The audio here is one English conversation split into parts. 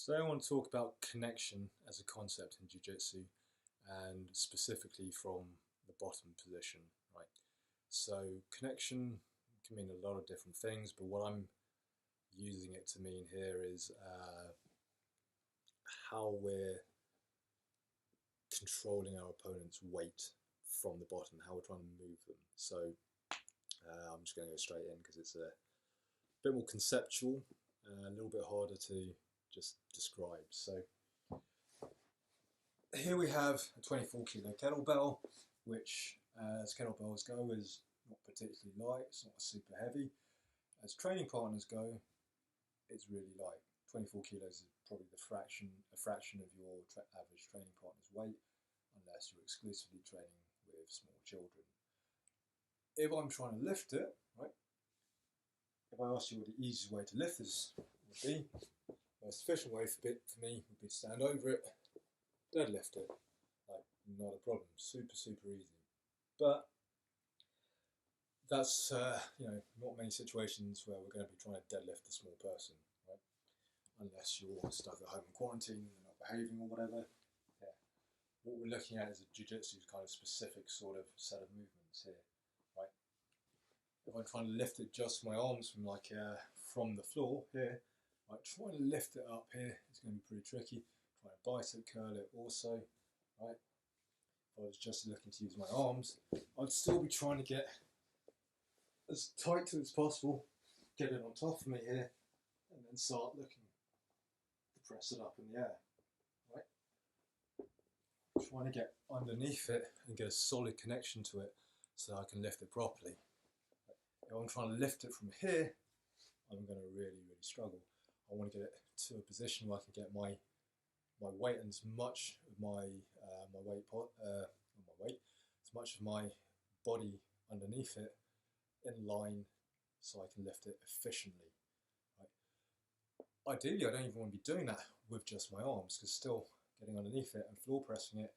Today I want to talk about connection as a concept in Jiu-Jitsu, and specifically from the bottom position, right? So connection can mean a lot of different things, but what I'm using it to mean here is how we're controlling our opponent's weight from the bottom, how we're trying to move them. So I'm just going to go straight in because it's a bit more conceptual, a little bit harder to just describe. So here we have a 24 kilo kettlebell, which as kettlebells go is not particularly light, it's not super heavy. As training partners go, it's really light. 24 kilos is probably a fraction of your average training partner's weight, unless you're exclusively training with small children. If I'm trying to lift it, right, if I ask you what the easiest way to lift this would be, the most efficient way for me would be to stand over it, deadlift it, like not a problem, super easy. But that's not many situations where we're going to be trying to deadlift a small person, right? Unless you're stuck at home in quarantine and not behaving or whatever. Yeah. What we're looking at is a jiu-jitsu kind of specific sort of set of movements here, right? If I'm trying to lift it just my arms from the floor here, right, trying to lift it up here is going to be pretty tricky. Trying to bicep curl it also, right? If I was just looking to use my arms, I'd still be trying to get as tight to as possible, get it on top of me here, and then start looking to press it up in the air, right? Trying to get underneath it and get a solid connection to it so I can lift it properly. If I'm trying to lift it from here, I'm going to really struggle. I want to get it to a position where I can get my weight and as much of my as much of my body underneath it in line, so I can lift it efficiently. Right? Ideally, I don't even want to be doing that with just my arms, because still getting underneath it and floor pressing it,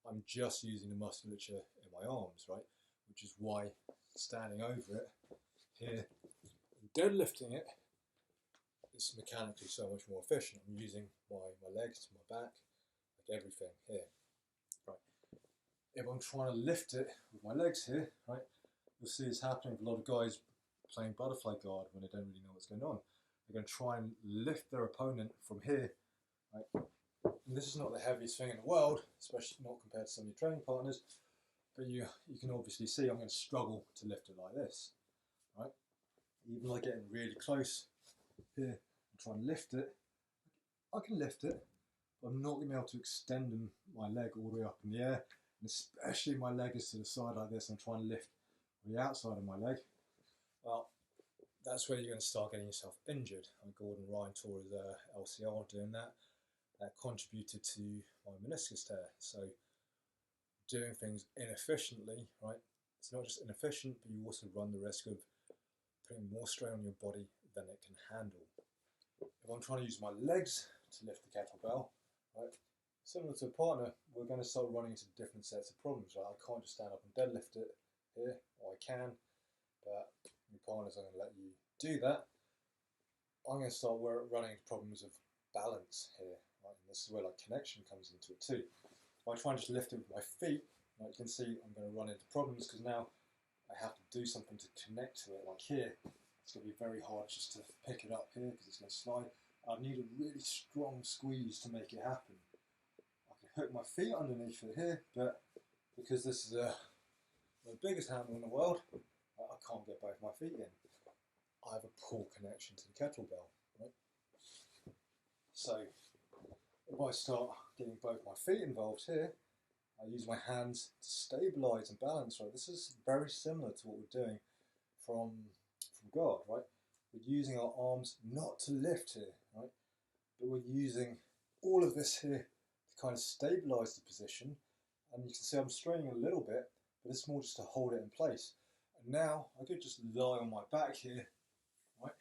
I'm just using the musculature in my arms, right? Which is why standing over it here and deadlifting it is mechanically so much more efficient. I'm using my legs, my back, like everything here, right? If I'm trying to lift it with my legs here, right, you'll see it's happening with a lot of guys playing butterfly guard when they don't really know what's going on. They're going to try and lift their opponent from here, right? And this is not the heaviest thing in the world, especially not compared to some of your training partners, but you can obviously see I'm going to struggle to lift it like this, right? Even like getting really close here and trying to lift it, I can lift it, but I'm not going to be able to extend my leg all the way up in the air, and especially my leg is to the side like this. I'm trying to lift the outside of my leg. Well, that's where you're going to start getting yourself injured. Gordon Ryan tore his LCR doing that. That contributed to my meniscus tear. So doing things inefficiently, right? It's not just inefficient, but you also run the risk of putting more strain on your body than it can handle. If I'm trying to use my legs to lift the kettlebell, right, similar to a partner, we're going to start running into different sets of problems, right? I can't just stand up and deadlift it here, or I can, but your partners aren't going to let you do that. I'm going to start running into problems of balance here, right? And this is where like connection comes into it too. If I try and just lift it with my feet, right, you can see I'm going to run into problems because now I have to do something to connect to it. Like here, it's going to be very hard just to pick it up here because it's going to slide. I need a really strong squeeze to make it happen. I can hook my feet underneath it here, but because this is the biggest handle in the world, I can't get both my feet in. I have a poor connection to the kettlebell, right? So if I start getting both my feet involved here, I use my hands to stabilise and balance, right? This is very similar to what we're doing from guard, right? We're using our arms not to lift here, right? But we're using all of this here to kind of stabilise the position. And you can see I'm straining a little bit, but it's more just to hold it in place. And now I could just lie on my back here, right?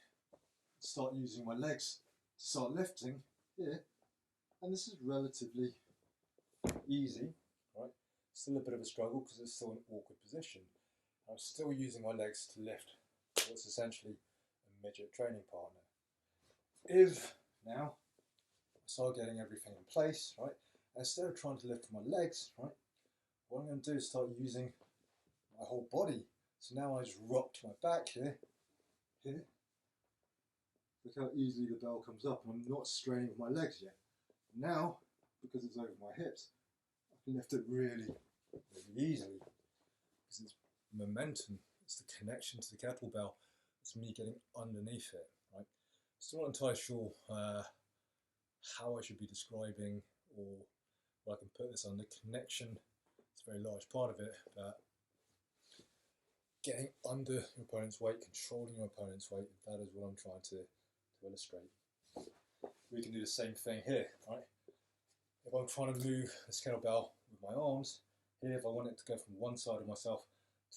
Start using my legs to start lifting here. And this is relatively easy, right? Still a bit of a struggle because it's still an awkward position. I'm still using my legs to lift what's essentially a midget training partner. If now I start getting everything in place, right? Instead of trying to lift my legs, right, what I'm going to do is start using my whole body. So now I just rock to my back here. Look how easily the bell comes up, and I'm not straining with my legs yet. Now, because it's over my hips, I can lift it really, really easily. Because it's momentum, it's the connection to the kettlebell, it's me getting underneath it, right? Still not entirely sure how I should be describing or what I can put this on. The connection is a very large part of it, but getting under your opponent's weight, controlling your opponent's weight, that is what I'm trying to illustrate. We can do the same thing here, right? If I'm trying to move this kettlebell with my arms, here if I want it to go from one side of myself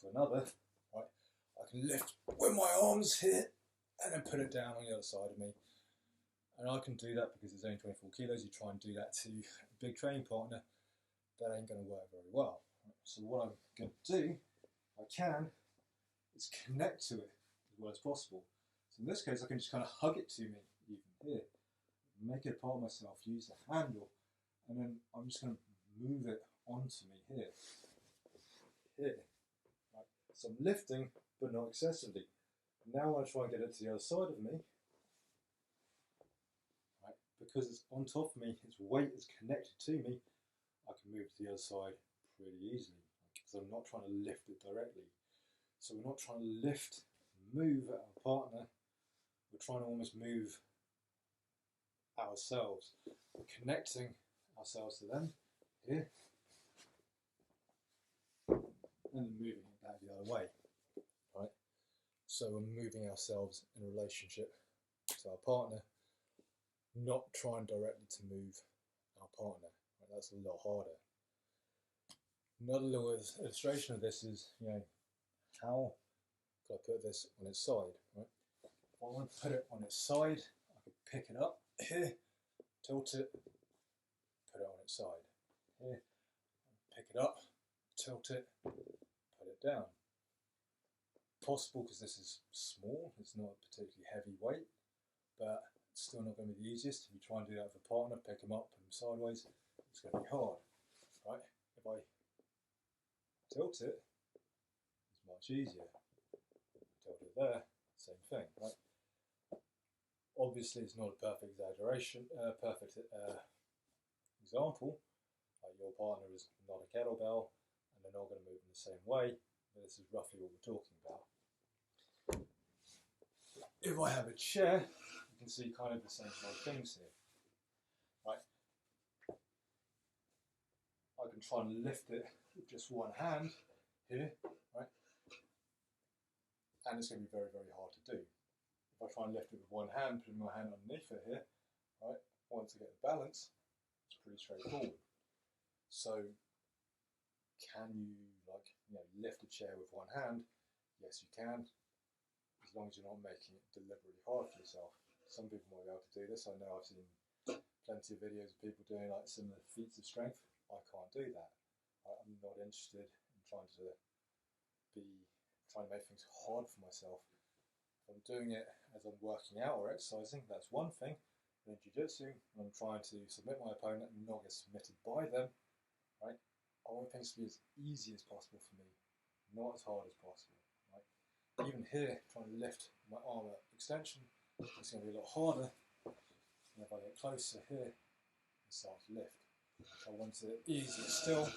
to another, right, I can lift with my arms here and then put it down on the other side of me. And I can do that because it's only 24 kilos. You try and do that to a big training partner, that ain't going to work very well. Right? So what I'm going to do, if I can, is connect to it as well as possible. So in this case, I can just kind of hug it to me, even here, make it a part of myself, use the handle, and then I'm just going to move it onto me here. Right. So I'm lifting, but not excessively. Now I try and get it to the other side of me. Right. Because it's on top of me, its weight is connected to me, I can move to the other side pretty easily, because I'm not trying to lift it directly. So we're not trying to lift, move our partner, we're trying to almost move ourselves. We're connecting ourselves to them here, and then moving it back the other way, right? So we're moving ourselves in a relationship to our partner, not trying directly to move our partner. Right? That's a lot harder. Another little illustration of this is, how could I put this on its side, right? If I want to put it on its side, I could pick it up here, tilt it, put it on its side. Here, pick it up, tilt it, put it down. Possible because this is small, it's not a particularly heavy weight, but it's still not going to be the easiest. If you try and do that with a partner, pick them up, put them sideways, it's going to be hard, right? If I tilt it, it's much easier. Tilt it there, same thing, right? Obviously, it's not a perfect example. Like your partner is not a kettlebell, and they're not going to move in the same way. But this is roughly what we're talking about. If I have a chair, you can see kind of the same sort of things here, right? I can try and lift it with just one hand here, right? And it's going to be very, very hard to do. If I try and lift it with one hand, putting my hand underneath it here, right? Once I get the balance, it's pretty straightforward. So, can you lift a chair with one hand? Yes, you can, as long as you're not making it deliberately hard for yourself. Some people might be able to do this. I know I've seen plenty of videos of people doing like similar feats of strength. I can't do that. I'm not interested in trying to make things hard for myself. If I'm doing it as I'm working out or exercising, that's one thing. But in jiu-jitsu, when I'm trying to submit my opponent and not get submitted by them, right? I want things to be as easy as possible for me, not as hard as possible, right? Even here, trying to lift my arm at extension, it's going to be a lot harder. And if I get closer here, and start to lift. If I want it easier still,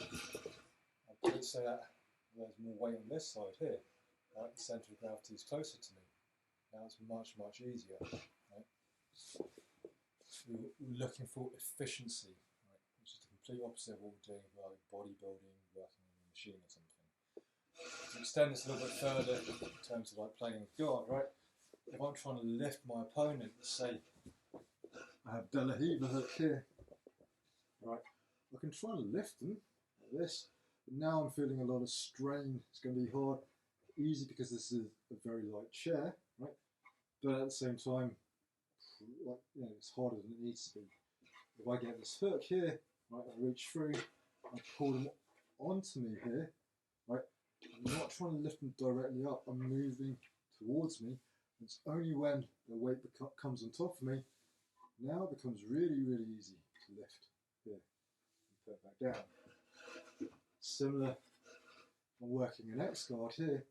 I'll put it so that there's more weight on this side here, right? The centre of gravity is closer to me. Now it's much, much easier, right? We're looking for efficiency, right? Which is the complete opposite of what we're doing with like bodybuilding, working on a machine or something. To extend this a little bit further in terms of like playing with guard, right? If I'm trying to lift my opponent, say I have De La Riva hook here, right? I can try and lift them like this, but now I'm feeling a lot of strain. It's going to be hard. Easy because this is a very light chair, right? But at the same time, it's harder than it needs to be. If I get this hook here, right, I reach through, I pull them onto me here, right? I'm not trying to lift them directly up. I'm moving towards me. It's only when the weight comes on top of me Now it becomes really, really easy to lift here and put it back down. Similar, I'm working an X guard here.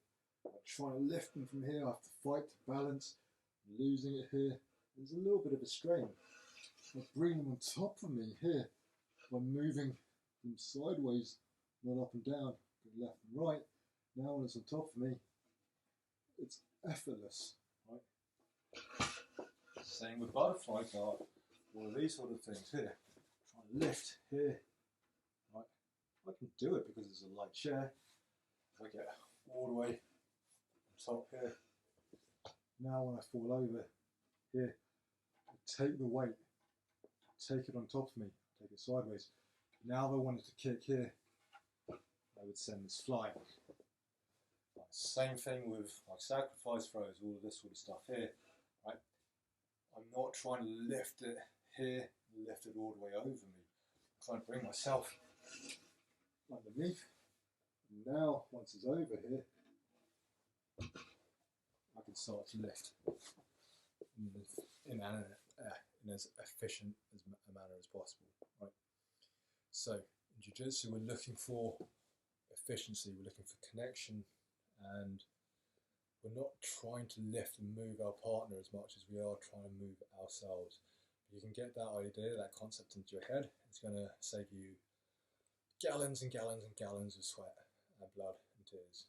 I'm trying to lift them from here. I have to fight to balance. I'm losing it here. There's a little bit of a strain. I bring them on top of me here by moving them sideways, not up and down, but left and right. Now when it's on top of me, it's effortless. Right? Same with butterfly guard, all of these sort of things here. Try and lift here. Right? I can do it because it's a light chair. If I get all the way on top here, now when I fall over here, I take the weight, take it on top of me, take it sideways. Now if I wanted to kick here, I would send this flying. Same thing with like sacrifice throws, all of this sort of stuff here. Right? I'm not trying to lift it here, lift it all the way over me. I'm trying to bring myself underneath. And now, once it's over here, I can start to lift in as efficient a manner as possible. Right? So, in Jiu-Jitsu, we're looking for efficiency, we're looking for connection, and we're not trying to lift and move our partner as much as we are trying to move ourselves. If you can get that idea, that concept into your head, it's going to save you gallons and gallons and gallons of sweat and blood and tears.